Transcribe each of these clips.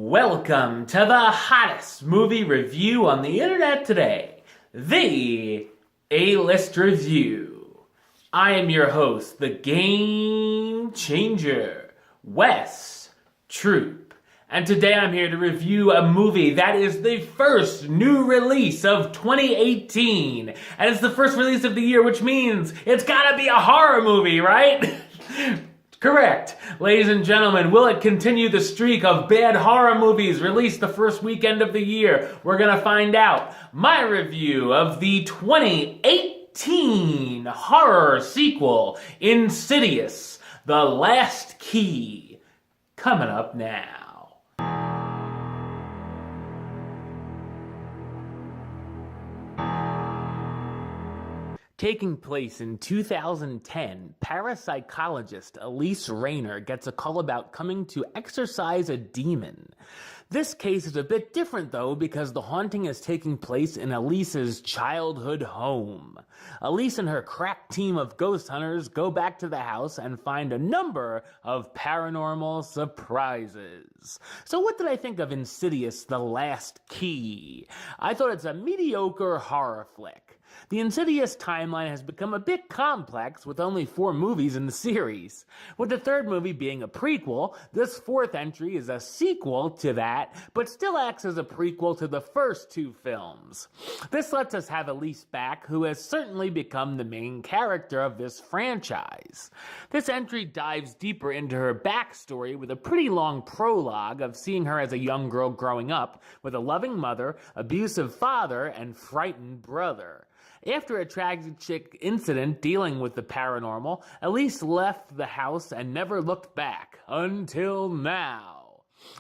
Welcome to the hottest movie review on the internet today, the A-List Review. I am your host, the Game Changer, Wes Troop. And today I'm here to review a movie that is the first new release of 2018. And it's the first release of the year, which means it's gotta be a horror movie, right? Correct. Ladies and gentlemen, will it continue the streak of bad horror movies released the first weekend of the year? We're gonna find out. My review of the 2018 horror sequel, Insidious, The Last Key, coming up now. Taking place in 2010, parapsychologist Elise Rayner gets a call about coming to exorcise a demon. This case is a bit different though because the haunting is taking place in Elise's childhood home. Elise and her crack team of ghost hunters go back to the house and find a number of paranormal surprises. So what did I think of Insidious: The Last Key? I thought it's a mediocre horror flick. The Insidious timeline has become a bit complex with only 4 movies in the series. With the third movie being a prequel, this fourth entry is a sequel to that, but still acts as a prequel to the first 2 films. This lets us have Elise back, who has certainly become the main character of this franchise. This entry dives deeper into her backstory with a pretty long prologue of seeing her as a young girl growing up with a loving mother, abusive father, and frightened brother. After a tragic incident dealing with the paranormal, Elise left the house and never looked back, until now.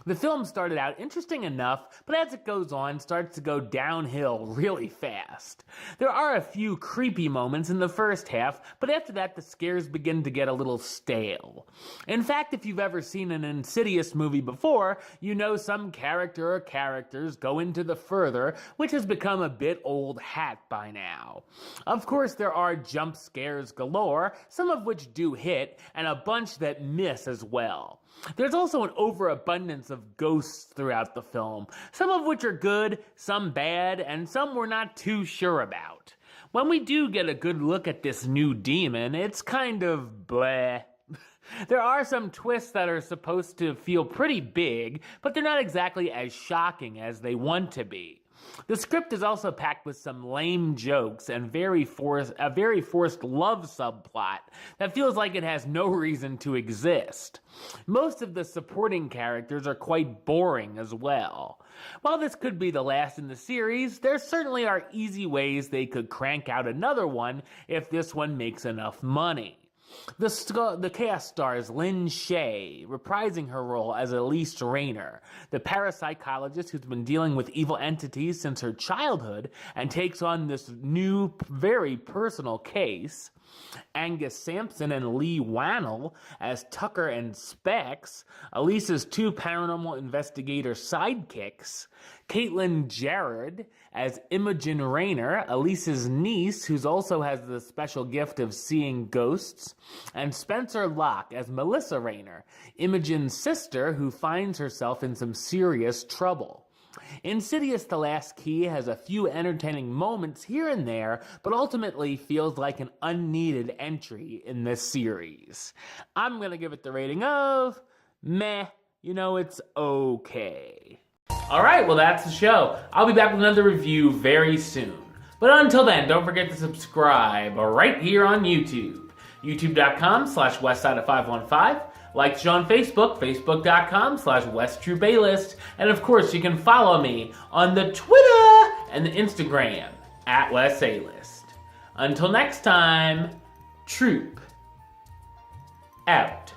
The film started out interesting enough, but as it goes on, starts to go downhill really fast. There are a few creepy moments in the first half, but after that the scares begin to get a little stale. In fact, if you've ever seen an Insidious movie before, you know some character or characters go into the further, which has become a bit old hat by now. Of course, there are jump scares galore, some of which do hit, and a bunch that miss as well. There's also an overabundance of ghosts throughout the film, some of which are good, some bad, and some we're not too sure about. When we do get a good look at this new demon, it's kind of bleh. There are some twists that are supposed to feel pretty big, but they're not exactly as shocking as they want to be. The script is also packed with some lame jokes and a very forced love subplot that feels like it has no reason to exist. Most of the supporting characters are quite boring as well. While this could be the last in the series, there certainly are easy ways they could crank out another one if this one makes enough money. The cast stars Lynn Shay, reprising her role as Elise Rayner, the parapsychologist who's been dealing with evil entities since her childhood and takes on this new, very personal case. Angus Sampson and Lee Wannell as Tucker and Specs, Elise's 2 paranormal investigator sidekicks, Caitlin Jarrett as Imogen Rayner, Elise's niece, who also has the special gift of seeing ghosts, and Spencer Locke as Melissa Rayner, Imogen's sister who finds herself in some serious trouble. Insidious: The Last Key has a few entertaining moments here and there, but ultimately feels like an unneeded entry in this series. I'm gonna give it the rating of meh. It's okay. Alright, well that's the show. I'll be back with another review very soon. But until then, don't forget to subscribe right here on YouTube. youtube.com/westside515. Like the show on Facebook, facebook.com/WesTrueBaylist. And of course, you can follow me on the Twitter and the Instagram @WesAList. Until next time, Troop out.